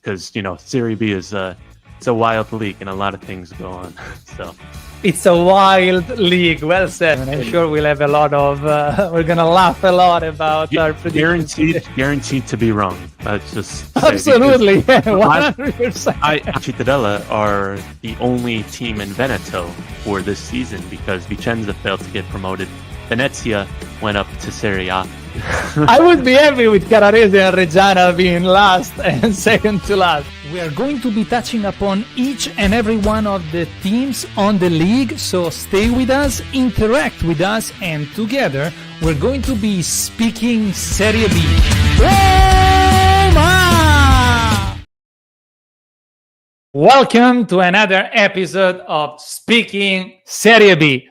because Serie B is it's a wild league and a lot of things go on. So it's a wild league. Well said. And I'm sure we'll have a lot of. We're gonna laugh a lot about our predictions. Guaranteed to be wrong. That's just absolutely 100%. Cittadella are the only team in Veneto for this season because Vicenza failed to get promoted. Venezia went up to Serie A. I would be happy with Canarese and Reggiana being last and second to last. We are going to be touching upon each and every one of the teams on the league, so stay with us, interact with us, and together we're going to be speaking Serie B. Roma! Welcome to another episode of Speaking Serie B.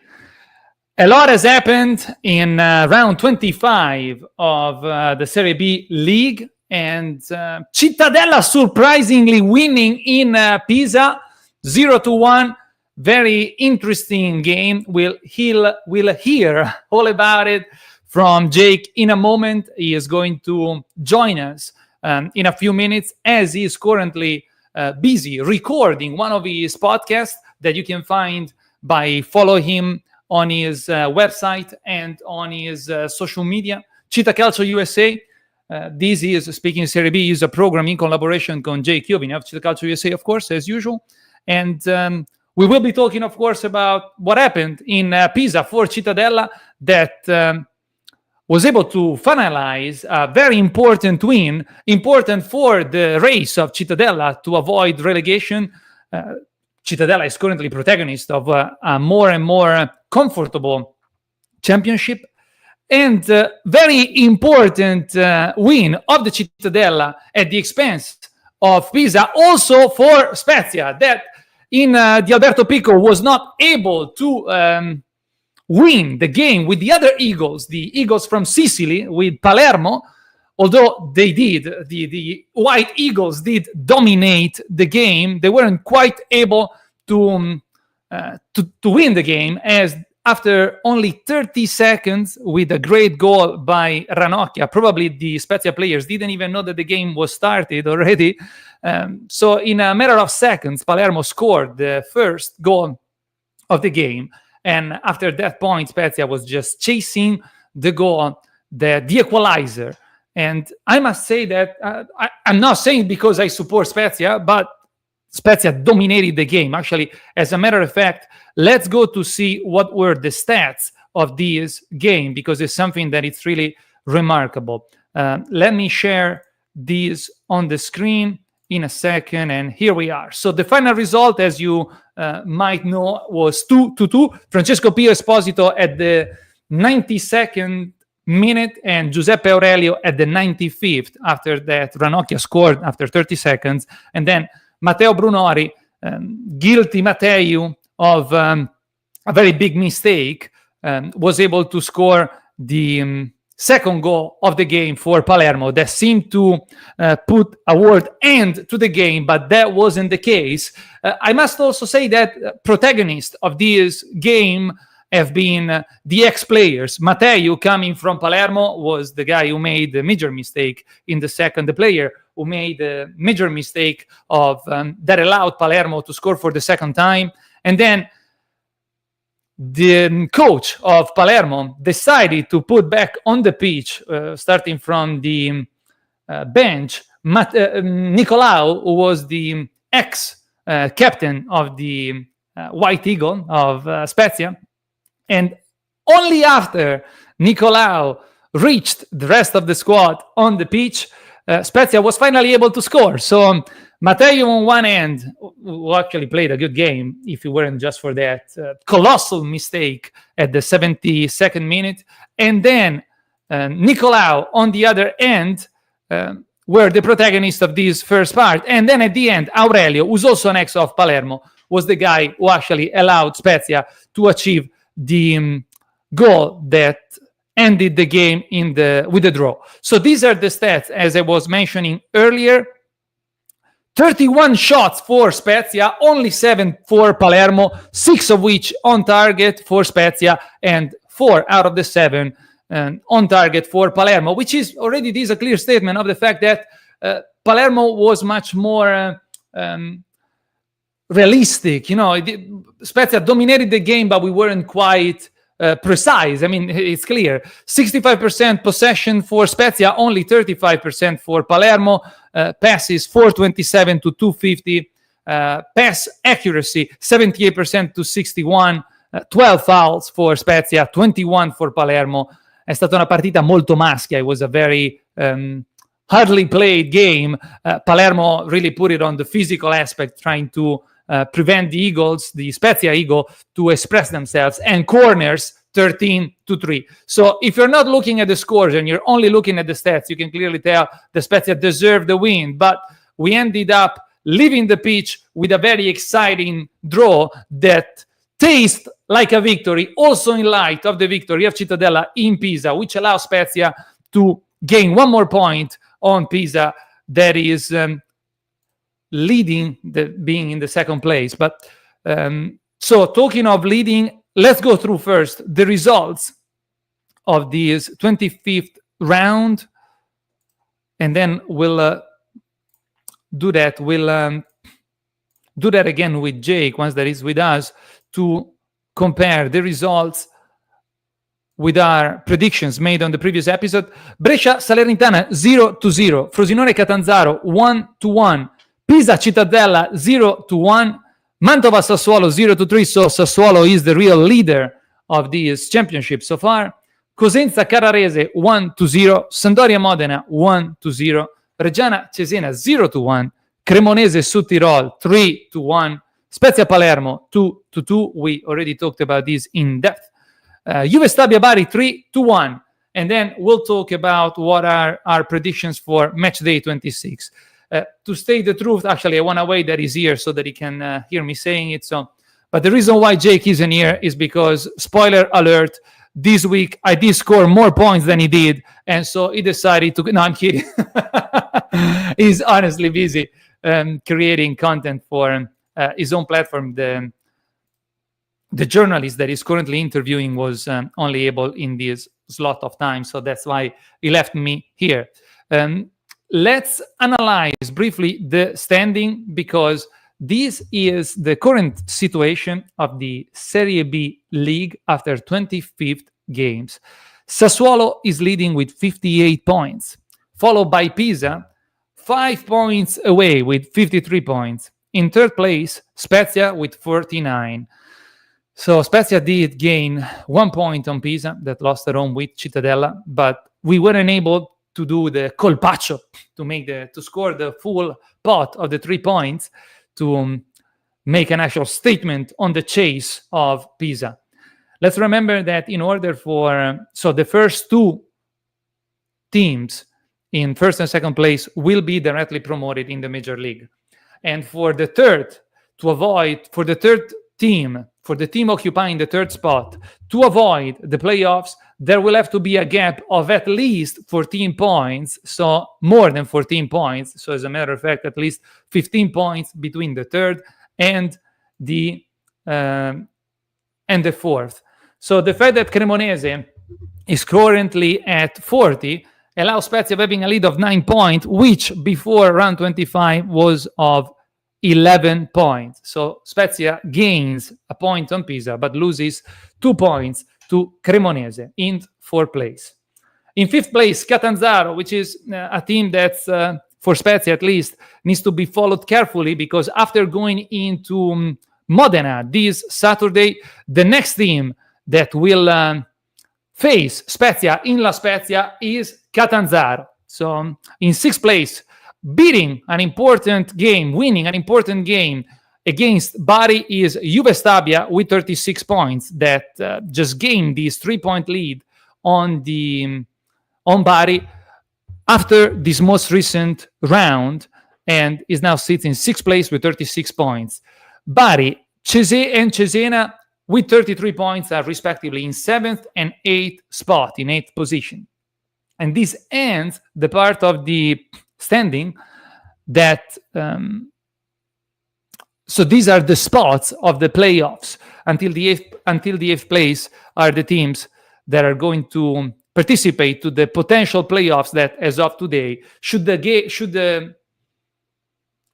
A lot has happened in round 25 of the Serie B league, and Cittadella surprisingly winning in Pisa 0-1. Very interesting game. We'll hear all about it from Jake in a moment. He is going to join us in a few minutes as he is currently busy recording one of his podcasts that you can find by following him on his website and on his social media, 𝐏𝐫𝐞 USA. This is Speaking Serie B, is a program in collaboration con 𝐏𝐫𝐞-𝑑𝐨𝐮𝐧𝐝, 𝐏𝐫𝐞 USA, of course, as usual. And we will be talking, of course, about what happened in Pisa for Cittadella that was able to finalize a very important win, important for the race of Cittadella to avoid relegation. Cittadella is currently protagonist of a more and more comfortable championship, and very important win of the Cittadella at the expense of Pisa, also for Spezia, that in the Alberto Pico was not able to win the game with the other Eagles, the Eagles from Sicily, with Palermo. Although they did, the White Eagles did dominate the game, they weren't quite able to win the game, as after only 30 seconds with a great goal by Ranocchia, probably the Spezia players didn't even know that the game was started already. So in a matter of seconds, Palermo scored the first goal of the game. And after that point, Spezia was just chasing the goal, the equalizer. And I must say that I'm not saying because I support Spezia, but Spezia dominated the game. Actually, as a matter of fact, let's go to see what were the stats of this game, because it's something that it's really remarkable. Let me share these on the screen in a second, and here we are. So the final result, as you might know, was 2-2. Francesco Pio Esposito at the 92nd minute and Giuseppe Aurelio at the 95th. After that, Ranocchia scored after 30 seconds, and then Matteo Brunori, guilty Matteo of a very big mistake, was able to score the second goal of the game for Palermo that seemed to put a word end to the game, but that wasn't the case. I must also say that protagonists of this game have been the ex-players. Matteo, coming from Palermo, was the guy who made the major mistake in the second, the player who made a major mistake of that allowed Palermo to score for the second time. And then the coach of Palermo decided to put back on the pitch, starting from the bench, Nicolau, who was the ex-captain of the White Eagle of Spezia. And only after Nicolau reached the rest of the squad on the pitch, Spezia was finally able to score. So Matteo on one end, who actually played a good game, if it weren't just for that colossal mistake at the 72nd minute, and then Nicolau on the other end were the protagonists of this first part. And then at the end, Aurelio, who's also an ex of Palermo, was the guy who actually allowed Spezia to achieve the goal that ended the game with a draw. So these are the stats, as I was mentioning earlier. 31 shots for Spezia, only 7 for Palermo, 6 of which on target for Spezia, and 4 out of the 7 on target for Palermo, which is already, this is a clear statement of the fact that Palermo was much more realistic. Spezia dominated the game, but we weren't quite precise. I mean, it's clear. 65% possession for Spezia, only 35% for Palermo. Passes 427 to 250. Pass accuracy 78% to 61. 12 fouls for Spezia, 21 for Palermo. È stata una partita molto maschia. It was a very hardly played game. Palermo really put it on the physical aspect, trying to prevent the Eagles, the Spezia Eagle, to express themselves, and corners 13-3. So if you're not looking at the scores and you're only looking at the stats, you can clearly tell the Spezia deserved the win, but we ended up leaving the pitch with a very exciting draw that tastes like a victory, also in light of the victory of Cittadella in Pisa, which allows Spezia to gain one more point on Pisa, that is leading, being in the second place. But so talking of leading, let's go through first the results of this 25th round, and then we'll do that. We'll do that again with Jake once that is with us, to compare the results with our predictions made on the previous episode. Brescia Salernitana 0-0, Frosinone Catanzaro 1-1, Pisa Cittadella 0-1, Mantova Sassuolo 0-3, so Sassuolo is the real leader of this championship so far. Cosenza Carrarese 1-0, Sampdoria Modena 1-0, Reggiana Cesena 0-1, Cremonese Südtirol 3-1, Spezia Palermo 2-2. We already talked about this in depth. Juve Stabia Bari 3-1, and then we'll talk about what are our predictions for match day 26. To state the truth, actually, I want to wait that he's here so that he can hear me saying it. So, but the reason why Jake isn't here is because, spoiler alert, this week I did score more points than he did, and so he decided to. No, I'm kidding. He's honestly busy creating content for his own platform. The journalist that he's currently interviewing was only able in this slot of time, so that's why he left me here. Let's analyze briefly the standing, because this is the current situation of the Serie B league after 25th games. Sassuolo is leading with 58 points, followed by Pisa, 5 points away with 53 points. In third place, Spezia with 49. So Spezia did gain 1 point on Pisa, that lost at home with Cittadella, but we weren't able to do the colpaccio to score the full pot of the 3 points to make an actual statement on the chase of Pisa. Let's remember that in order for the first two teams in first and second place will be directly promoted in the major league, and for the third team, for the team occupying the third spot, to avoid the playoffs, there will have to be a gap of at least 14 points, so more than 14 points. So as a matter of fact, at least 15 points between the third and the fourth. So the fact that Cremonese is currently at 40 allows Spezia having a lead of 9 points, which before round 25 was of 11 points. So Spezia gains a point on Pisa, but loses 2 points to Cremonese in fourth place. In fifth place, Catanzaro, which is a team that's, for Spezia at least, needs to be followed carefully, because after going into Modena this Saturday, the next team that will face Spezia in La Spezia is Catanzaro. So in sixth place, winning an important game against Bari is Juve Stabia with 36 points that just gained this 3-point lead on Bari after this most recent round, and is now sitting in sixth place with 36 points. Bari, and Cesena with 33 points are respectively in seventh and eighth spot, in eighth position. And this ends the part of the standing that so these are the spots of the playoffs. Until the eighth place are the teams that are going to participate to the potential playoffs that, as of today, should the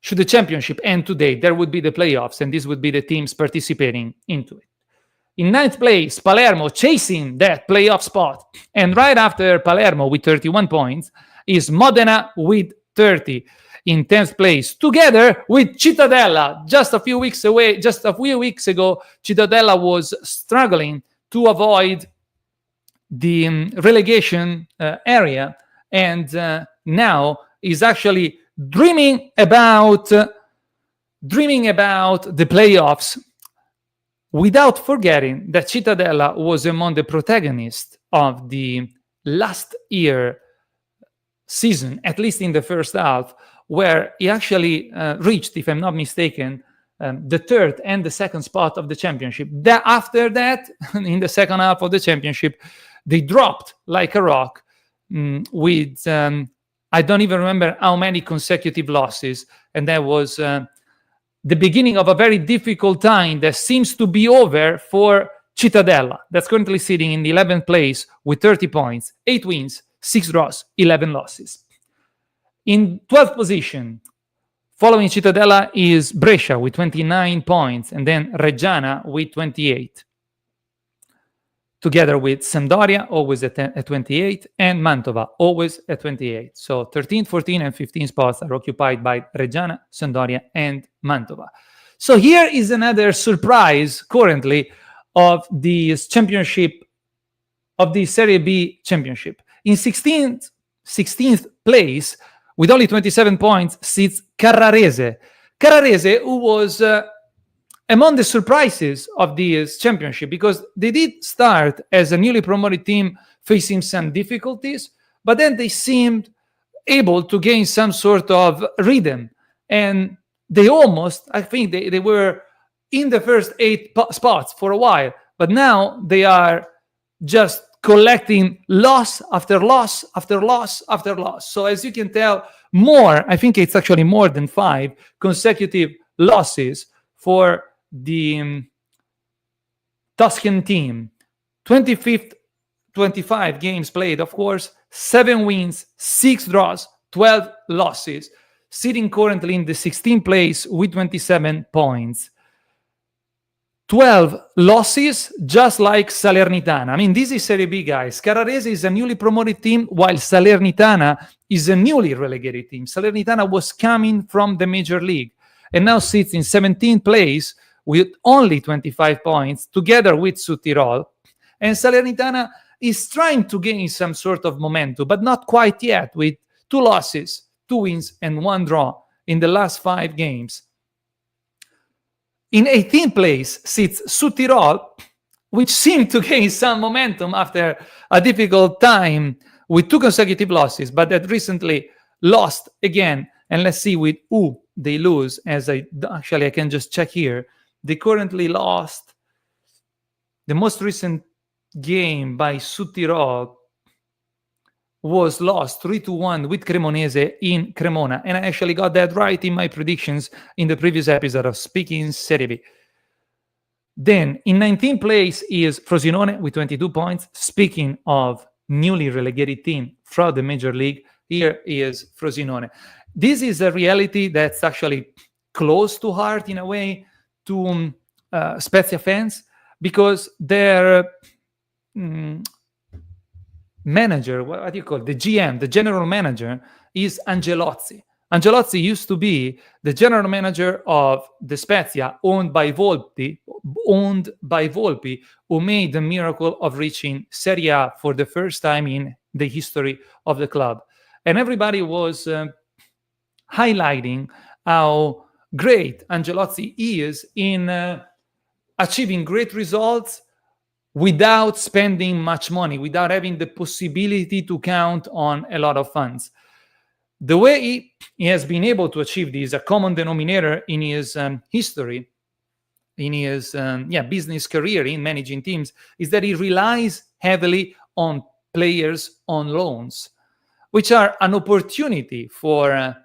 should the championship end today, there would be the playoffs, and this would be the teams participating into it. In 9th place, Palermo chasing that playoff spot. And right after Palermo with 31 points is Modena with 30 in 10th place, together with Cittadella. Just a few weeks ago, Cittadella was struggling to avoid the relegation area, and now is actually dreaming about the playoffs, without forgetting that Cittadella was among the protagonists of the last year season, at least in the first half, where he actually reached, if I'm not mistaken, the third and the second spot of the championship. After that, in the second half of the championship, they dropped like a rock with, I don't even remember how many consecutive losses. And that was the beginning of a very difficult time that seems to be over for Cittadella, that's currently sitting in the 11th place with 30 points, 8 wins, 6 draws, 11 losses. In 12th position, following Cittadella, is Brescia with 29 points, and then Reggiana with 28. Together with Sampdoria, always at 28, and Mantova, always at 28. So 13, 14, and 15 spots are occupied by Reggiana, Sampdoria, and Mantova. So here is another surprise currently of the championship, of the Serie B championship. In 16th place, with only 27 points, sits Carrarese. Carrarese, who was among the surprises of this championship, because they did start as a newly promoted team facing some difficulties, but then they seemed able to gain some sort of rhythm. And they almost, I think they were in the first 8 spots for a while, but now they are just collecting loss after loss after loss after loss. So as you can tell, I think it's actually more than 5 consecutive losses for the Tuscan team. 25 games played, of course, 7 wins, 6 draws, 12 losses, sitting currently in the 16th place with 27 points. 12 losses, just like Salernitana. I mean, this is Serie B, guys. Carrarese is a newly promoted team, while Salernitana is a newly relegated team. Salernitana was coming from the Major League and now sits in 17th place with only 25 points, together with Südtirol. And Salernitana is trying to gain some sort of momentum, but not quite yet, with 2 losses, 2 wins, and 1 draw in the last 5 games. In 18th place sits Südtirol, which seemed to gain some momentum after a difficult time with 2 consecutive losses, but that recently lost again. And let's see with who they lose, as I can just check here. They currently lost the most recent game by Südtirol was lost 3-1 with Cremonese in Cremona. And I actually got that right in my predictions in the previous episode of Speaking Serie B. Then in 19th place is Frosinone with 22 points. Speaking of newly relegated team from the Major League, here is Frosinone. This is a reality that's actually close to heart in a way to Spezia fans, because their manager, what do you call it? The GM, the general manager, is Angelozzi. Angelozzi used to be the general manager of the Spezia, owned by Volpi, who made the miracle of reaching Serie A for the first time in the history of the club. And everybody was highlighting how great Angelozzi is in achieving great results without spending much money, without having the possibility to count on a lot of funds. The way he has been able to achieve this, a common denominator in his history, in his business career in managing teams, is that he relies heavily on players on loans, which are an opportunity for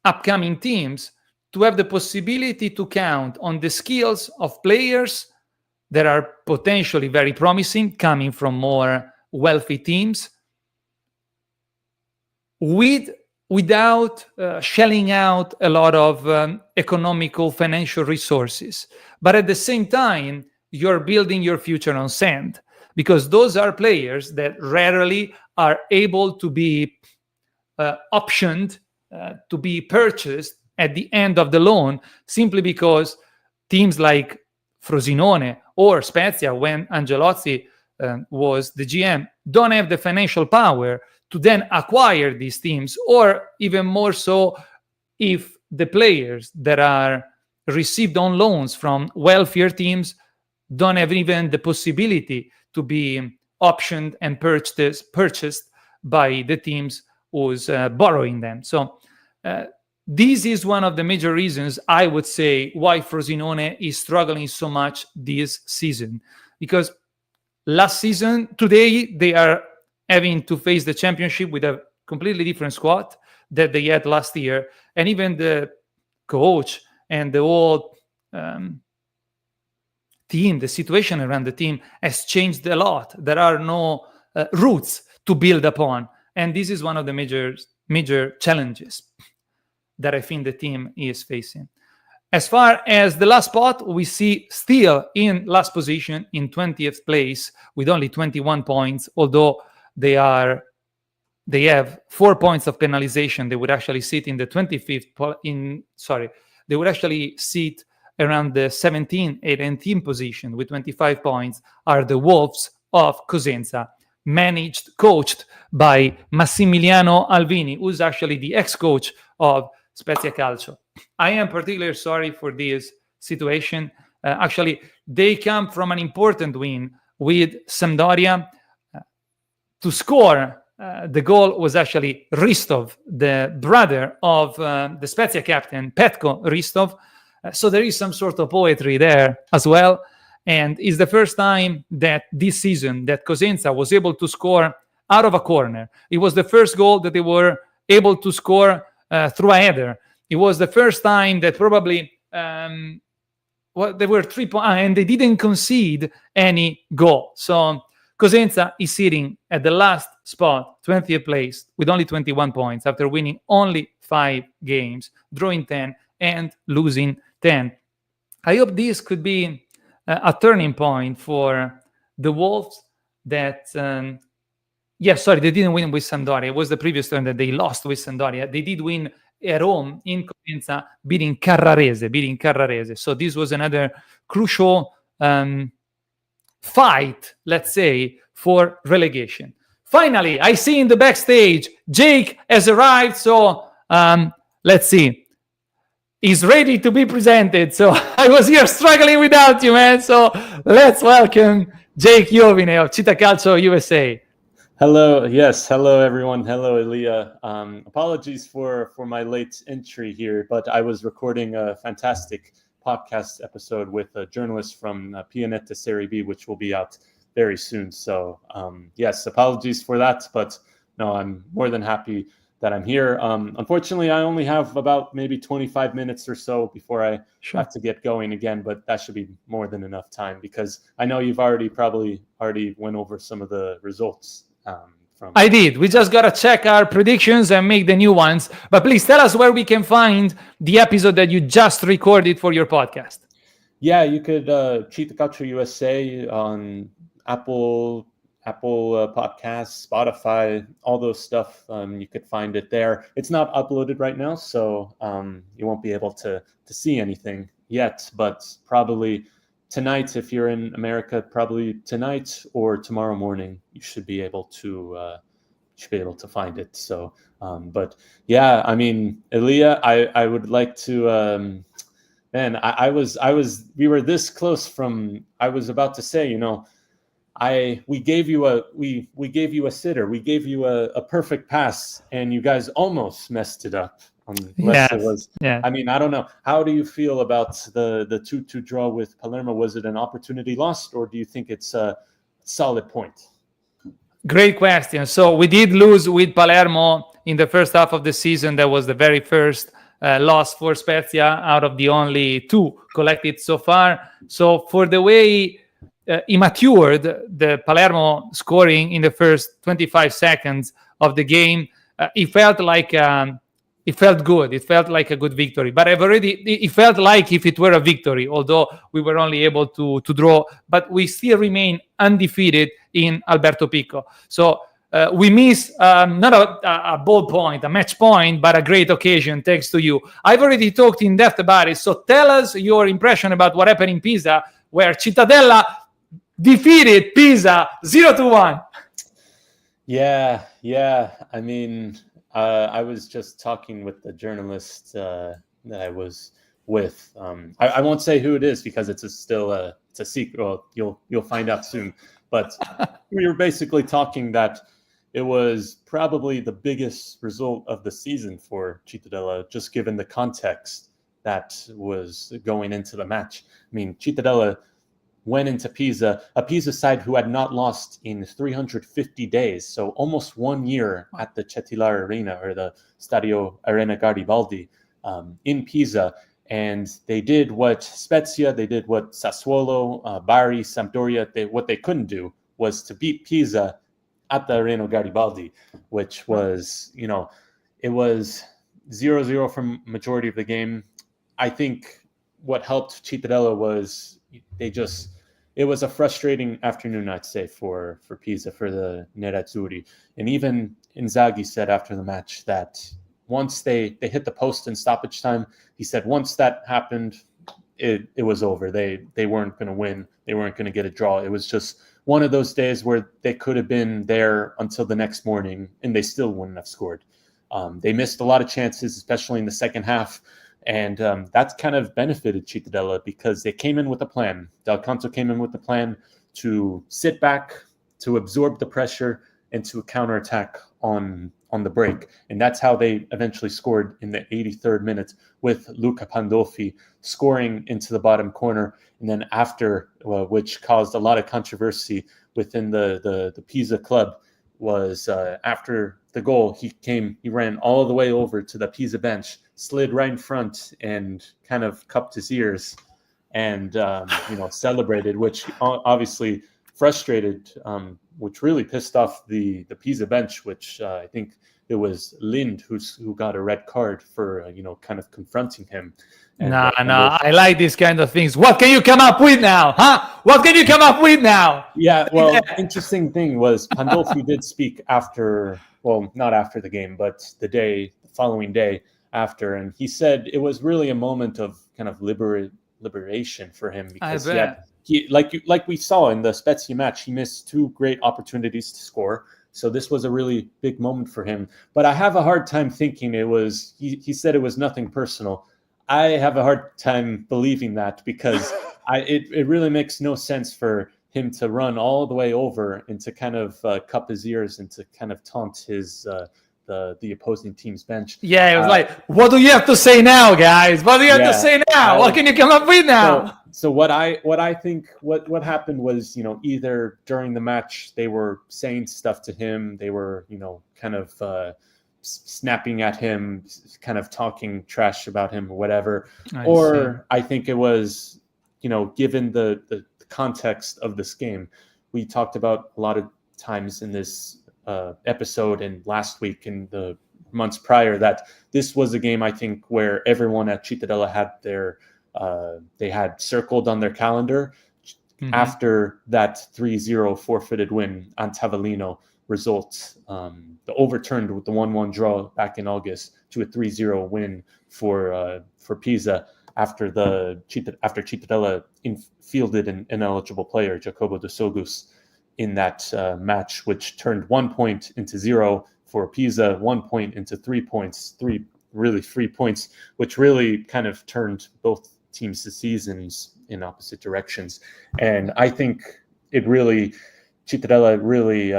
upcoming teams to have the possibility to count on the skills of players that are potentially very promising, coming from more wealthy teams, with without shelling out a lot of economical financial resources. But at the same time, you're building your future on sand, because those are players that rarely are able to be optioned to be purchased at the end of the loan, simply because teams like Frosinone or Spezia, when Angelotti was the GM, don't have the financial power to then acquire these teams, or even more so if the players that are received on loans from wealthier teams don't have even the possibility to be optioned and purchased by the teams who's borrowing them. So this is one of the major reasons, I would say, why Frosinone is struggling so much this season. Because last season, today, they are having to face the championship with a completely different squad that they had last year. And even the coach and the whole team, the situation around the team has changed a lot. There are no roots to build upon. And this is one of the major challenges that I think the team is facing. As far as the last spot, we see still in last position, in 20th place, with only 21 points, although they have 4 points of penalization. They would actually sit in the 25th, they would actually sit around the 17th, 18th position with 25 points, are the Wolves of Cosenza, coached by Massimiliano Alvini, who's actually the ex-coach of Spezia Calcio. I am particularly sorry for this situation. Actually, they come from an important win with Sampdoria. To score the goal was actually Ristov, the brother of the Spezia captain, Petko Ristov. So there is some sort of poetry there as well. And it's the first time that this season that Cosenza was able to score out of a corner. It was the first goal that they were able to score through a header. It was the first time that probably there were 3 points, and they didn't concede any goal. So Cosenza is sitting at the last spot, 20th place, with only 21 points after winning only 5 games, drawing 10 and losing 10. I hope this could be a turning point for the Wolves that... they didn't win with Sampdoria. It was the previous turn that they lost with Sampdoria. They did win at home in Cosenza, beating Carrarese. So this was another crucial fight, let's say, for relegation. Finally, I see in the backstage, Jake has arrived. So let's see. He's ready to be presented. So I was here struggling without you, man. So let's welcome 𝐏𝐫𝐞-𝐑𝐨𝐮𝐧𝐝 of Città Calcio USA. Hello, yes, hello everyone. Hello, Elia. Apologies for my late entry here, but I was recording a fantastic podcast episode with a journalist from Pianeta Serie B, which will be out very soon. So yes, apologies for that, but no, I'm more than happy that I'm here. Unfortunately, I only have about maybe 25 minutes or so before I have to get going again, but that should be more than enough time, because I know you've probably already went over some of the results. I did. We just got to check our predictions and make the new ones. But please tell us where we can find the episode that you just recorded for your podcast. Yeah, you could Città Calcio USA on Apple Podcasts, Spotify, all those stuff. You could find it there. It's not uploaded right now, so you won't be able to see anything yet, but probably tonight, if you're in America, probably tonight or tomorrow morning, you should be able to find it. So, but yeah, I mean, Elia, I would like to, man, we were this close from, I was about to say, we gave you a sitter, we gave you a perfect pass, and you guys almost messed it up. Unless it was, I mean, I don't know. How do you feel about the 2-2 draw with Palermo? Was it an opportunity lost, or do you think it's a solid point? Great question. So we did lose with Palermo in the first half of the season. That was the very first loss for Spezia out of the only 2 collected so far. So for the way he matured, the Palermo scoring in the first 25 seconds of the game, it felt like it felt good. It felt like a good victory. But it felt like if it were a victory, although we were only able to draw, but we still remain undefeated in Alberto Pico. So we miss not a ball point, a match point, but a great occasion thanks to you. I've already talked in depth about it. So tell us your impression about what happened in Pisa, where Cittadella defeated Pisa 0-1. Yeah. I mean, I was just talking with the journalist that I was with. I won't say who it is because it's a secret. Well, you'll find out soon. But we were basically talking that it was probably the biggest result of the season for Cittadella, just given the context that was going into the match. I mean, Cittadella went into Pisa, a Pisa side who had not lost in 350 days, so almost 1 year at the Cettilar Arena, or the Stadio Arena Garibaldi, in Pisa. And they did what Spezia, they did what Sassuolo, Bari, Sampdoria, what they couldn't do was to beat Pisa at the Arena Garibaldi, which was, it was 0-0 for majority of the game. I think what helped Cittadella was it was a frustrating afternoon, I'd say, for Pisa, for the Nerazzurri. And even Inzaghi said after the match that once they hit the post in stoppage time, he said once that happened, it was over. They weren't going to win. They weren't going to get a draw. It was just one of those days where they could have been there until the next morning, and they still wouldn't have scored. They missed a lot of chances, especially in the second half. And that's kind of benefited Cittadella because they came in with a plan. 𝐏𝐵𝐞 came in with a plan to sit back, to absorb the pressure, and to counterattack on the break. And that's how they eventually scored in the 83rd minute, with Luca Pandolfi scoring into the bottom corner. And then after, which caused a lot of controversy within the Pisa club, was after the goal, he ran all the way over to the Pisa bench, slid right in front, and kind of cupped his ears and celebrated, which obviously frustrated, which really pissed off the Pisa bench, which I think it was Lind who got a red card for kind of confronting him. And, I like these kind of things. What can you come up with now, huh? What can you come up with now? Yeah, well, interesting thing was Pandolfi did speak after, well, not after the game, but the following day after, and he said it was really a moment of kind of liberation for him, because he like we saw in the Spezia match, he missed 2 great opportunities to score. So this was a really big moment for him. But I have a hard time thinking it was, he said it was nothing personal. I have a hard time believing that, because it really makes no sense for him to run all the way over and to kind of cup his ears and to kind of taunt the opposing team's bench. Yeah, it was like, what do you have to say now, guys? What do you have to say now? What can you come up with now? So what I think what happened was, either during the match they were saying stuff to him, they were kind of snapping at him, kind of talking trash about him or whatever, I think it was, given the context of this game, we talked about a lot of times in this episode and last week and the months prior, that this was a game, I think, where everyone at Cittadella had they had circled on their calendar after that 3-0 forfeited win on Tavellino result, the overturned with the 1-1 draw back in August to a 3-0 win for Pisa after Cittadella fielded an ineligible player, Jacopo de Sogus, in that match, which turned 1 point into 0 for Pisa, 1 point into 3 points, 3 points, which really kind of turned both teams' seasons in opposite directions. And I think Cittadella really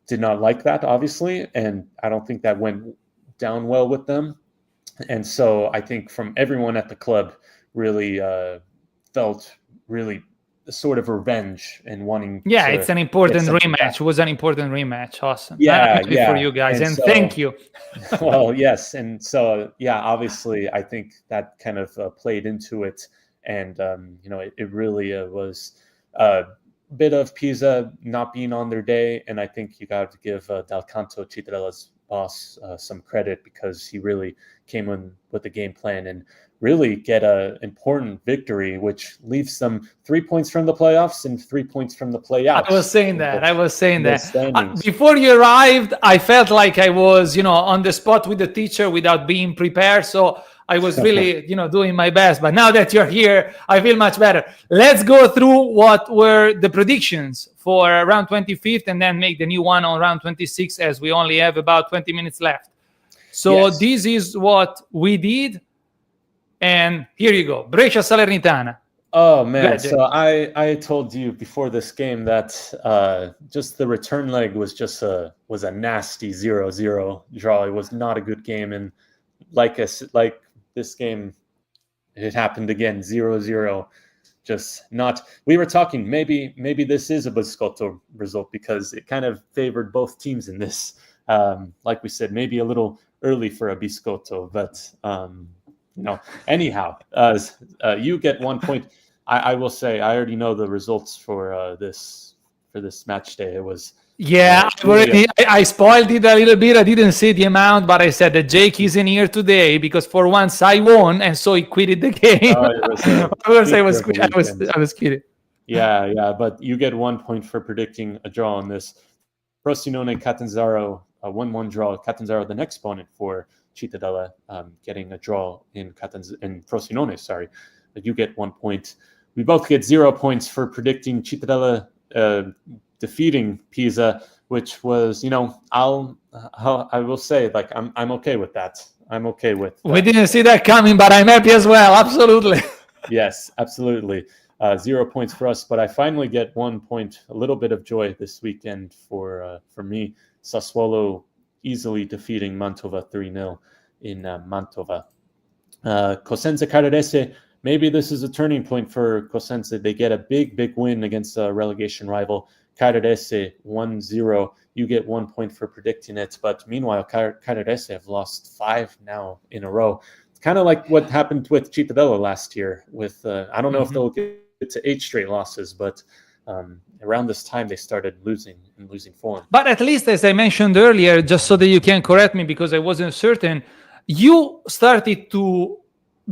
did not like that, obviously, and I don't think that went down well with them. And so I think from everyone at the club really felt really sort of revenge and wanting it's an important rematch. It was an important rematch. Awesome. Yeah, for you guys, and thank you. Well, yes, and so obviously I think that kind of played into it, and it really was a bit of Pisa not being on their day, and I think you got to give 𝐏𝐵𝐞, Cittadella's boss some credit, because he really came in with the game plan and really get an important victory, which leaves them 3 points from the playoffs and 3 points from the playoffs. I was saying that. Standings. Before you arrived, I felt like I was, on the spot with the teacher without being prepared. So I was really, doing my best. But now that you're here, I feel much better. Let's go through what were the predictions for round 25th and then make the new one on round 26, as we only have about 20 minutes left. So This is what we did. And here you go. Brescia Salernitana. Oh, man. So I told you before this game that just the return leg was a nasty 0-0 draw. It was not a good game. And like this game, it happened again, 0-0. Just not. We were talking maybe this is a Biscotto result, because it kind of favored both teams in this. Like we said, maybe a little early for a Biscotto, but anyhow, you get 1 point. I will say I already know the results for this match day. It was I spoiled it a little bit. I didn't say the amount, but I said that Jake isn't here today because for once I won, and so he quitted the game. I was kidding. Yeah, but you get 1 point for predicting a draw on this. Frosinone Catanzaro, a 1-1 draw. Catanzaro, the next opponent for Cittadella, getting a draw in Frosinone. Sorry, you get 1 point. We both get 0 points for predicting Cittadella defeating Pisa, which was, I will say, like, I'm okay with that. I'm okay with that. We didn't see that coming, but I'm happy as well. Absolutely. Yes, absolutely. 0 points for us, but I finally get 1 point. A little bit of joy this weekend for me. Sassuolo easily defeating Mantova 3-0 in Mantova. Cosenza Caradese, maybe this is a turning point for Cosenza. They get a big win against a relegation rival. Caradese 1-0. You get 1 point for predicting it. But meanwhile, Caradese have lost 5 now in a row. It's kind of like what happened with Cittadella last year. With I don't know if they'll get to 8 straight losses, but around this time they started losing form. But at least, as I mentioned earlier, just so that you can correct me because I wasn't certain, you started to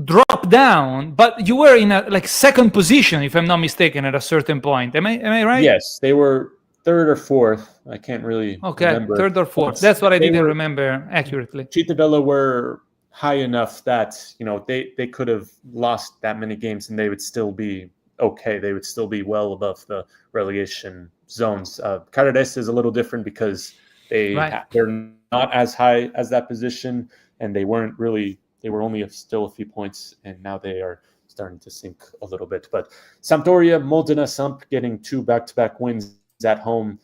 drop down, but you were in a second position, if I'm not mistaken, at a certain point. Am I right? Yes, they were third or fourth. I can't really remember. Third or fourth. That's what I didn't remember accurately. Cittadella were high enough that they could have lost that many games and they would still be okay. They would still be well above the relegation zones. Caradese is a little different because they're not as high as that position, and they weren't really. They were only still a few points, and now they are starting to sink a little bit. But Sampdoria, Modena, Samp getting 2 back-to-back wins at home,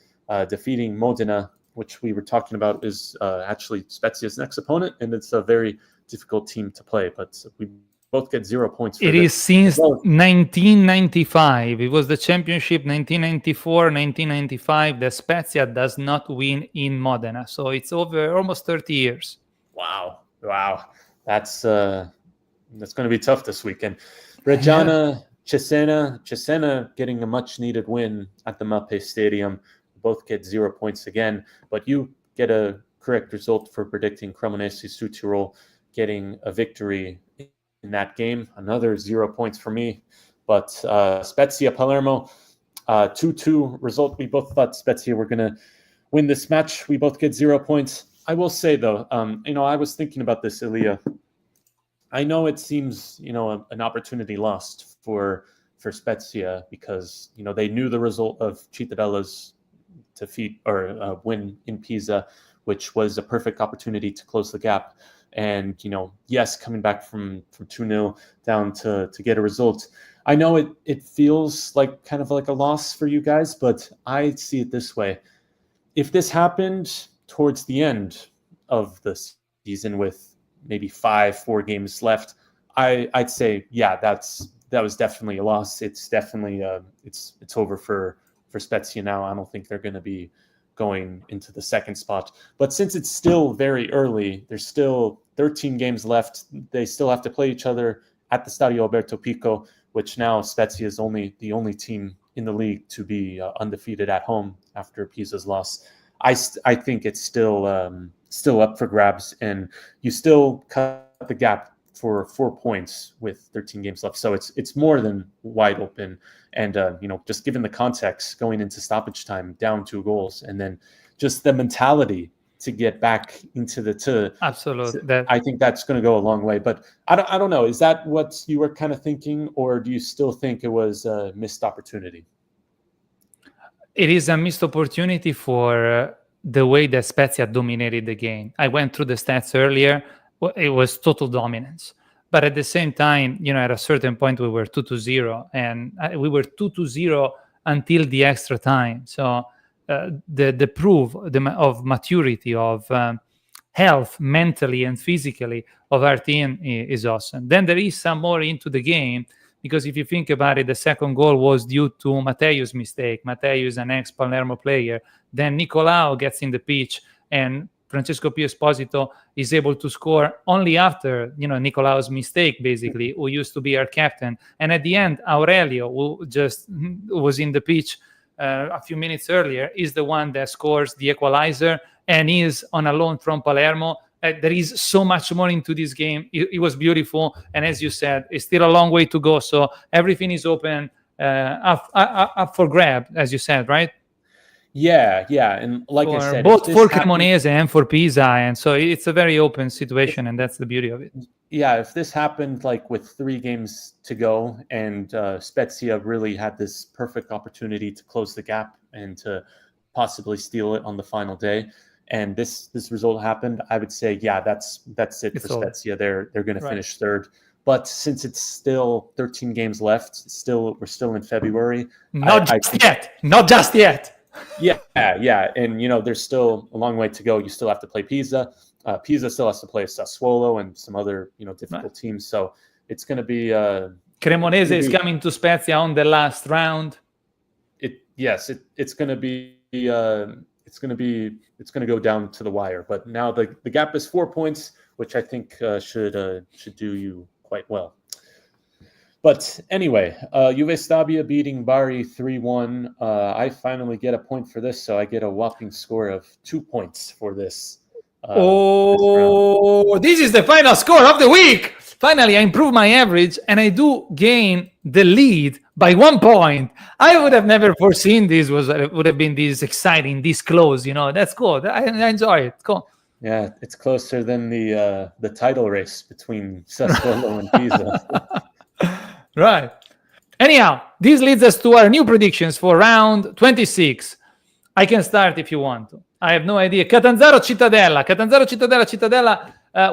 defeating Modena, which we were talking about is actually Spezia's next opponent, and it's a very difficult team to play. But we both get 0 points. It is since 1995. It was the championship 1994, 1995. The Spezia does not win in Modena, so it's over almost 30 years. Wow. That's going to be tough this weekend. Reggiana, Cesena getting a much-needed win at the Mappe Stadium. Both get 0 points again, but you get a correct result for predicting Cremonese Südtirol getting a victory in that game. Another 0 points for me. But Spezia Palermo, 2-2 result. We both thought Spezia were going to win this match. We both get 0 points. I will say, though, I was thinking about this, Elia. I know it seems, an opportunity lost for Spezia because, they knew the result of Cittadella's defeat or win in Pisa, which was a perfect opportunity to close the gap. And, yes, coming back from 2-0 down to get a result. I know it feels like kind of like a loss for you guys, but I see it this way. If this happened towards the end of the season with maybe 4 games left, I'd say, yeah, that was definitely a loss. It's definitely it's over for Spezia now. I don't think they're going to be going into the second spot. But since it's still very early, there's still 13 games left. They still have to play each other at the Stadio Alberto Pico, which now Spezia is the only team in the league to be undefeated at home after Pisa's loss. I think it's still up for grabs, and you still cut the gap for 4 points with 13 games left. So it's more than wide open. And just given the context going into stoppage time, down 2 goals, and then just the mentality to get back into Absolutely. I think that's going to go a long way. But I don't know. Is that what you were kind of thinking, or do you still think it was a missed opportunity? It is a missed opportunity for the way that Spezia dominated the game. I went through the stats earlier. It was total dominance. But at the same time, at a certain point, we were 2-0, and we were 2-0 until the extra time. So the proof of maturity, of health, mentally and physically, of our team is awesome. Then there is some more into the game, because if you think about it, the second goal was due to Matteo's mistake. Matteo is an ex-Palermo player. Then 𝐏𝐫𝐞 gets in the pitch, and Francesco Pio Esposito is able to score only after, 𝐏𝐿'a's mistake, basically, who used to be our captain. And at the end, Aurelio, who just was in the pitch a few minutes earlier, is the one that scores the equalizer and is on a loan from Palermo. There is so much more into this game. It was beautiful. And as you said, it's still a long way to go. So everything is open, up for grab, as you said, right? Yeah. And like I said, both for 𝐏𝐫𝐞 and for Pisa, and so it's a very open situation, and that's the beauty of it. Yeah, if this happened like with 3 games to go, and Spezia really had this perfect opportunity to close the gap and to possibly steal it on the final day, and this result happened, I would say, yeah, that's it for Spezia. They're going to finish third. But since it's still 13 games left, we're still in February. Not just yet. Yeah, and there's still a long way to go. You still have to play Pisa. Pisa still has to play Sassuolo and some other difficult teams. So it's going to be. Cremonese is coming to Spezia on the last round. It's going to be. It's going to go down to the wire. But now the gap is 4 points, which I think should do you quite well. But anyway, Juve Stabia beating Bari 3-1. I finally get a point for this, so I get a whopping score of 2 points for this. This is the final score of the week. Finally, I improve my average, and I do gain the lead by 1 point. I would have never foreseen this would have been this exciting, this close. That's cool. I enjoy it. Cool. Yeah, it's closer than the title race between Sassuolo and Pisa. Right. Anyhow, this leads us to our new predictions for round 26. I can start if you want to. I have no idea. Catanzaro Cittadella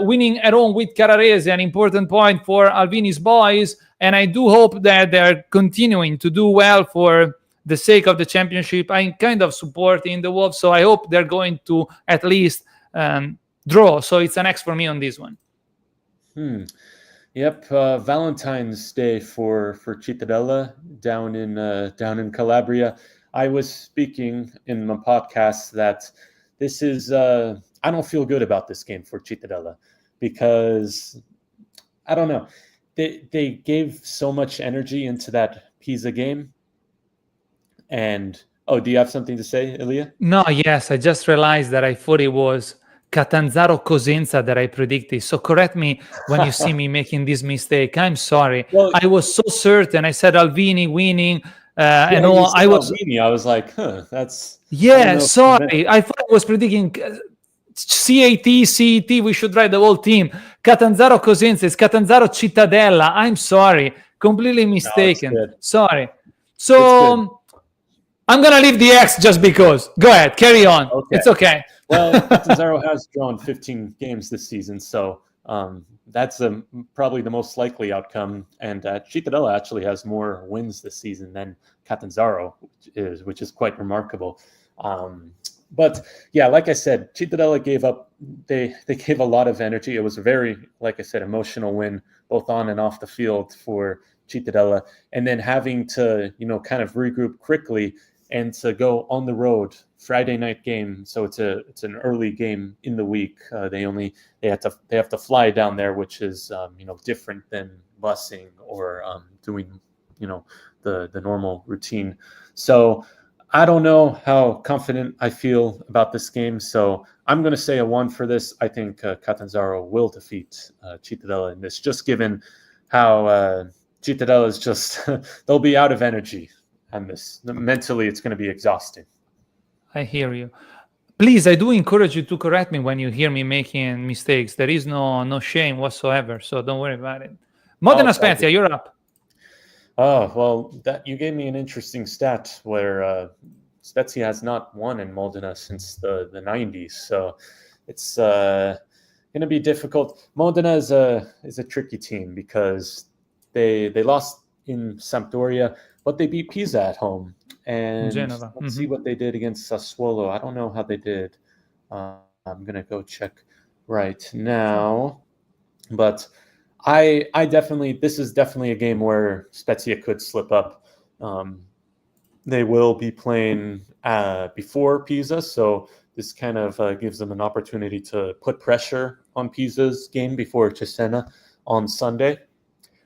winning at home with Carrarese, an important point for Alvini's boys. And I do hope that they're continuing to do well for the sake of the championship. I'm kind of supporting the Wolves, so I hope they're going to at least draw. So it's an X for me on this one. Yep, Valentine's Day for Cittadella down in Calabria. I was speaking in my podcast that this is I don't feel good about this game for Cittadella, because I don't know, they gave so much energy into that Pisa game. And do you have something to say, Elia? No, yes, I just realized that I thought it was Catanzaro Cosenza that I predicted. So correct me when you see me making this mistake. I'm sorry. Well, I was so certain. I said Alvini winning. I was Alvini. I was like, that's. Yeah, sorry. I thought I was predicting CET. We should write the whole team. Catanzaro Cosenza is Catanzaro Cittadella. I'm sorry. Completely mistaken. No, sorry. So I'm going to leave the X just because. Go ahead. Carry on. Okay. It's okay. Well, Catanzaro has drawn 15 games this season, so that's probably the most likely outcome. And Cittadella actually has more wins this season than Catanzaro, which is quite remarkable. But yeah, like I said, Cittadella gave up. They gave a lot of energy. It was a very, like I said, emotional win, both on and off the field for Cittadella. And then having to, kind of regroup quickly and to go on the road, Friday night game. So it's an early game in the week. They have to fly down there, which is different than busing or doing the normal routine. So I don't know how confident I feel about this game, so I'm going to say a 1 for this. I think Catanzaro will defeat Cittadella in this, just given how Cittadella is just, they'll be out of energy on this. Mentally, it's going to be exhausting. I hear you. Please, I do encourage you to correct me when you hear me making mistakes. There is no shame whatsoever, so don't worry about it. Modena Spezia, you're up. Oh, well, you gave me an interesting stat where Spezia has not won in Modena since the 90s, so it's going to be difficult. Modena is a tricky team because they lost in Sampdoria, but they beat Pisa at home. And Genova. Let's see what they did against Sassuolo. I don't know how they did. I'm going to go check right now. But I definitely, this is definitely a game where Spezia could slip up. They will be playing before Pisa, so this kind of gives them an opportunity to put pressure on Pisa's game before Cesena on Sunday.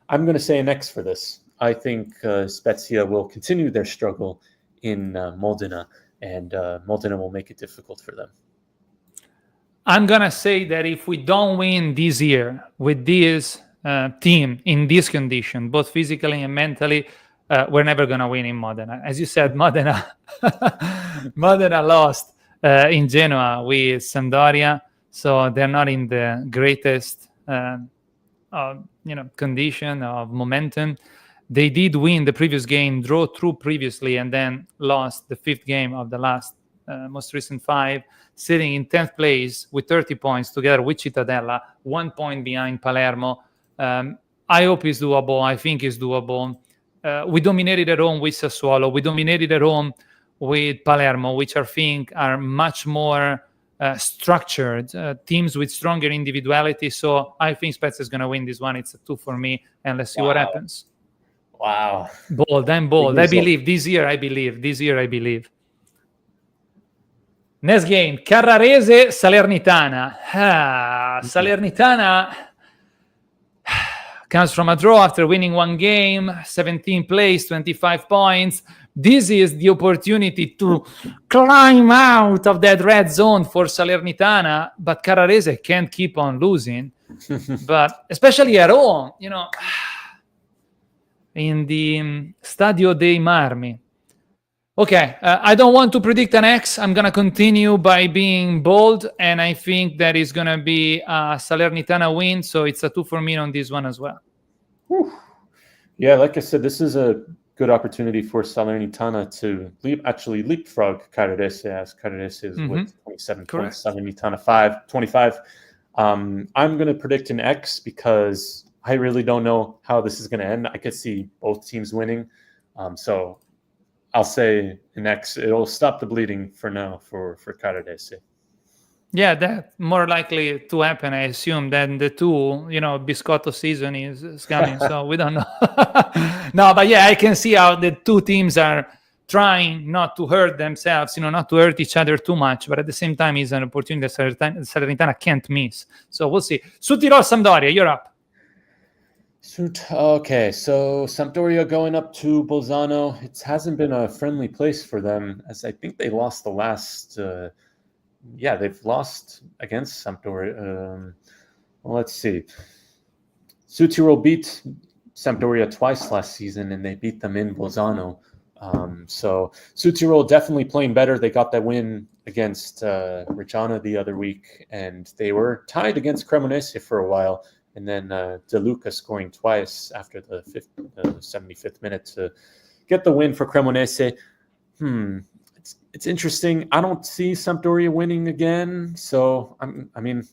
I'm going to say an X for this. I think Spezia will continue their struggle in Modena, and Modena will make it difficult for them. I'm going to say that if we don't win this year with this team in this condition, both physically and mentally, we're never going to win in Modena. As you said, Modena lost in Genoa with Sampdoria, so they're not in the greatest condition of momentum. They did win the previous game, draw through previously, and then lost the 5th game of the last most recent 5, sitting in 10th place with 30 points together with Cittadella, 1 point behind Palermo. I hope it's doable. I think it's doable. We dominated at home with Sassuolo. We dominated at home with Palermo, which I think are much more structured teams with stronger individuality. So I think Spezia is going to win this one. It's a 2 for me, and let's see what happens. Wow. Bold. I'm bold. I believe. This year, I believe. Next game, Carrarese, Salernitana. Salernitana comes from a draw after winning 1 game, 17th place, 25 points. This is the opportunity to climb out of that red zone for Salernitana, but Carrarese can't keep on losing. But especially at home, in the Stadio dei Marmi. Okay, I don't want to predict an X. I'm going to continue by being bold, and I think that is going to be a Salernitana win, so it's a 2 for me on this one as well. Whew. Yeah, like I said, this is a good opportunity for Salernitana to leapfrog Carrarese, as Carrarese is with 27 points, Salernitana 25. I'm going to predict an X because I really don't know how this is going to end. I could see both teams winning. So I'll say an X. It'll stop the bleeding for now for Carrarese. Yeah, that's more likely to happen, I assume, than the 2, Biscotto season is coming. So we don't know. No, but yeah, I can see how the 2 teams are trying not to hurt themselves, not to hurt each other too much. But at the same time, it's an opportunity that Salernitana can't miss. So we'll see. Südtirol, Sampdoria, you're up. Okay, so Sampdoria going up to Bolzano. It hasn't been a friendly place for them, as I think they lost the last... they've lost against Sampdoria. Let's see. Südtirol beat Sampdoria twice last season, and they beat them in Bolzano. So Südtirol definitely playing better. They got that win against Reggiana the other week, and they were tied against Cremonese for a while. And then De Luca scoring twice after the 75th minute to get the win for Cremonese. It's interesting. I don't see Sampdoria winning again, so I'm going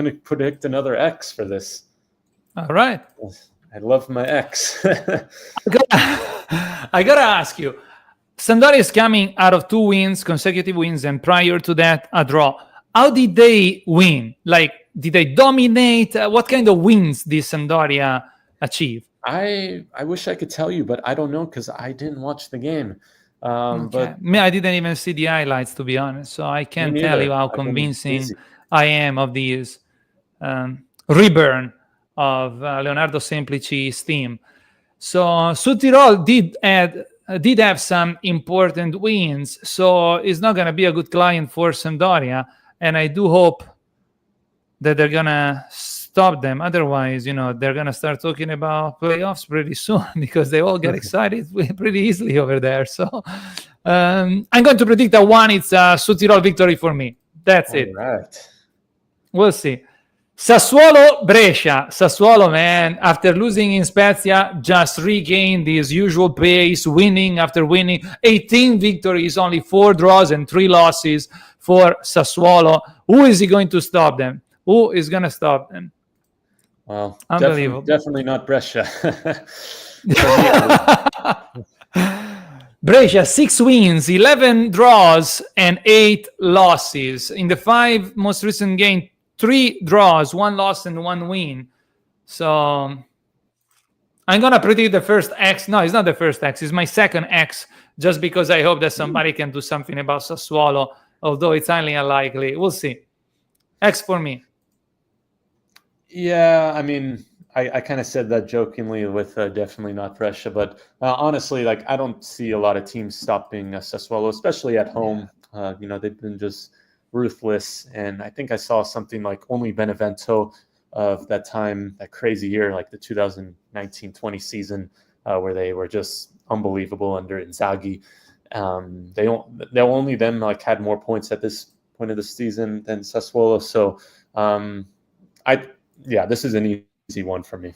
to predict another X for this. All right. I love my X. I gotta ask you, Sampdoria is coming out of 2 consecutive wins, and prior to that, a draw. How did they win? Did they dominate? What kind of wins did Sampdoria achieve? I wish I could tell you, but I don't know because I didn't watch the game. But I didn't even see the highlights, to be honest, so I can't tell you how convincing I am of this reburn of Leonardo Semplici's team. So Südtirol did add did have some important wins, so it's not going to be a good client for Sampdoria. And I do hope that they're going to stop them. Otherwise, they're going to start talking about playoffs pretty soon because they all get excited pretty easily over there. So I'm going to predict that one. It's a Südtirol victory for me. That's it. Right. We'll see. Sassuolo Brescia. Sassuolo, man, after losing in Spezia, just regained his usual pace, winning after winning. 18 victories, only 4 draws and 3 losses for Sassuolo. Who is he going to stop them? Who is going to stop them? Well, unbelievable. Definitely not Brescia. Brescia, 6 wins, 11 draws, and 8 losses. In the 5 most recent games, 3 draws, 1 loss, and 1 win. So I'm going to predict the first X. No, it's not the first X. It's my second X, just because I hope that somebody can do something about Sassuolo, although it's highly unlikely. We'll see. X for me. Yeah, I mean, I kind of said that jokingly with definitely not Brescia, but honestly, like, I don't see a lot of teams stopping Sassuolo, especially at home. They've been just ruthless, and I think I saw something like only Benevento of that time, that crazy year, like the 2019-20 season, where they were just unbelievable under Inzaghi. They only them like had more points at this point of the season than Sassuolo. So this is an easy one for me.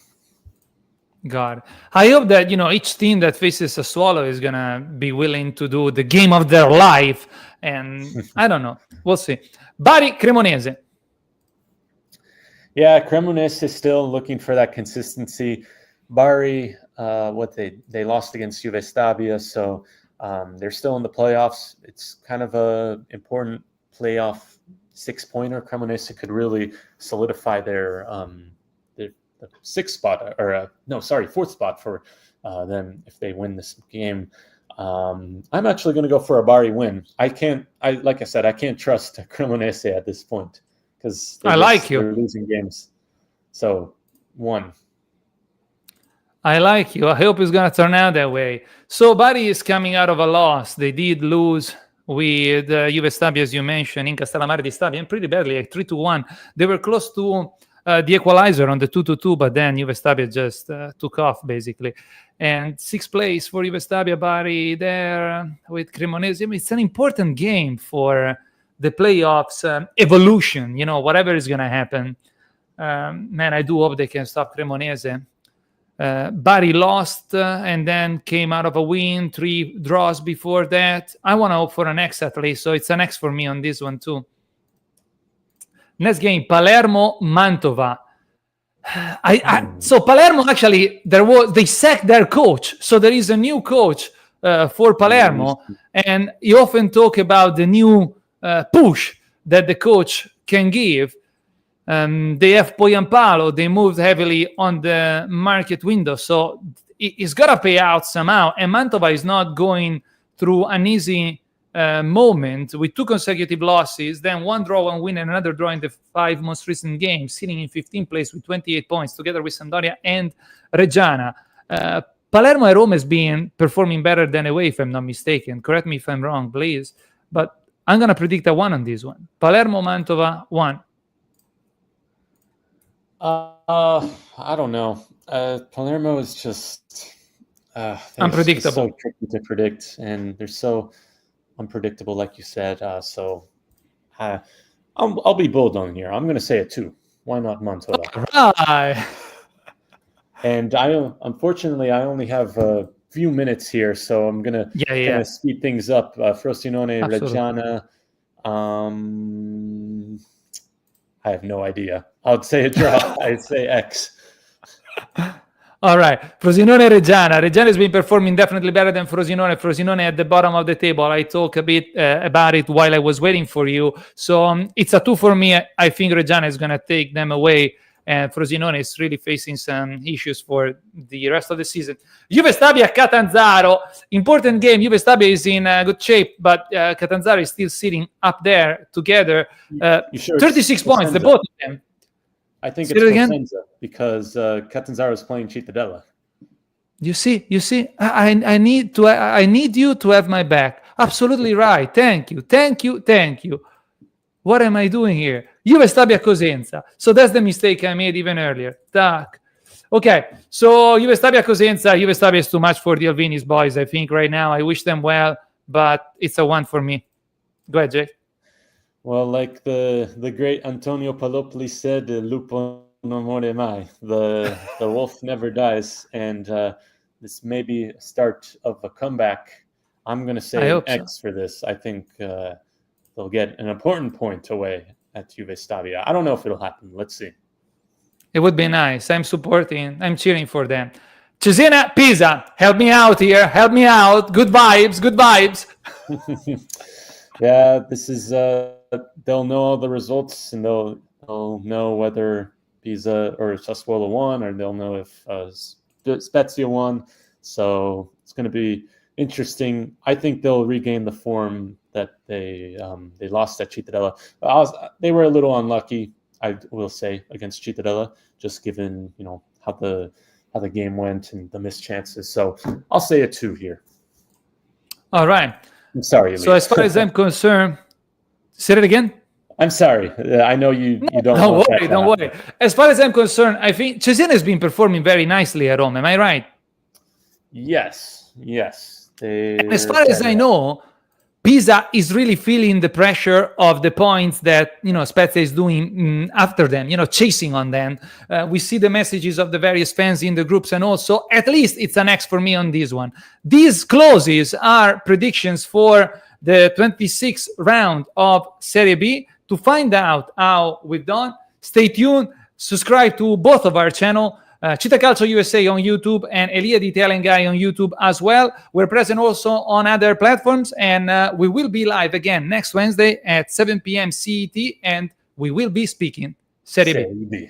God, I hope that each team that faces Sassuolo is gonna be willing to do the game of their life, and I don't know. We'll see. Bari Cremonese. Yeah, Cremonese is still looking for that consistency. Bari, they lost against Juve Stabia, so they're still in the playoffs. It's kind of a important playoff 6-pointer. Cremonese could really solidify their 6th spot, or fourth spot for them if they win this game. I'm actually going to go for a Bari win. Like I said, I can't trust Cremonese at this point because they're losing games. So 1. I like you. I hope it's going to turn out that way. So Bari is coming out of a loss. They did lose with Juve Stabia, as you mentioned, in Castellammare di Stabia, and pretty badly, like 3-1. They were close to the equalizer on the 2-2, but then Juve Stabia just took off, basically. And 6th place for Juve Stabia, Bari there with Cremonese. I mean, it's an important game for the playoffs evolution, whatever is going to happen. Man, I do hope they can stop Cremonese. Bari lost and then came out of a win, 3 draws before that. I want to hope for an X at least, so it's an X for me on this one too. Next game, Palermo-Mantova. So Palermo, actually, they sacked their coach, so there is a new coach for Palermo, and you often talk about the new push that the coach can give. They have Poyampalo. They moved heavily on the market window, so it's got to pay out somehow. And Mantova is not going through an easy moment with 2 consecutive losses, then 1 draw, 1 win, and another draw in the 5 most recent games, sitting in 15th place with 28 points, together with Sampdoria and Reggiana. Palermo at home has been performing better than away, if I'm not mistaken. Correct me if I'm wrong, please. But I'm going to predict a 1 on this one. Palermo-Mantova, 1. I don't know. Palermo is just unpredictable. Just so tricky to predict, and they're so unpredictable, like you said. So I'll be bold on here. I'm going to say a 2. Why not Mantova? Right. And unfortunately I only have a few minutes here, so I'm going to speed things up. Frosinone, Reggiana. I have no idea. I'd say a draw. I'd say X. All right. Frosinone, Reggiana. Reggiana has been performing definitely better than Frosinone. Frosinone at the bottom of the table. I talked a bit about it while I was waiting for you. So it's a 2 for me. I think Reggiana is going to take them away. And Frosinone is really facing some issues for the rest of the season. Juve Stabia, Catanzaro. Important game. Juve Stabia is in good shape, but Catanzaro is still sitting up there together. 36 points, the both of them. I think it's Cosenza because Catanzaro is playing Cittadella. You see, I need you to have my back. Absolutely right. Thank you. What am I doing here? Juve stavi a Cosenza. So that's the mistake I made even earlier. Tac. Okay, so Juve stavi a Cosenza. Juve stavi is too much for the Alvini's boys, I think, right now. I wish them well, but it's a one for me. Go ahead, Jay. Well, like the great Antonio Palopoli said, "Lupo non muore mai." The wolf never dies, and this may be a start of a comeback. I'm going to say an X for this. I think they'll get an important point away at Juve Stabia. I don't know if it'll happen. Let's see. It would be nice. I'm cheering for them. Cesena, Pisa, help me out here. Help me out. Good vibes. Yeah, this is, they'll know all the results, and they'll know whether Pisa or Sassuolo won, or they'll know if Spezia won. So it's going to be interesting. I think they'll regain the form that they lost at Cittadella. They were a little unlucky, I will say, against Cittadella, just given how the game went and the missed chances. So I'll say a 2 here. All right. I'm sorry, Elia. So as far as I'm concerned, say it again. I'm sorry. I know you don't. Don't worry. As far as I'm concerned, I think Cesena has been performing very nicely at home. Am I right? Yes. And as far as I know, Pisa is really feeling the pressure of the points that Spezia is doing after them, chasing on them. We see the messages of the various fans in the groups, and also at least it's an X for me on this one. These clauses are predictions for the 26th round of Serie B. To find out how we've done, stay tuned, subscribe to both of our channel, 𝐏𝐶 USA on YouTube and Elia the Italian Guy on YouTube as well. We're present also on other platforms, and we will be live again next Wednesday at 7 p.m. CET, and we will be speaking Serie B.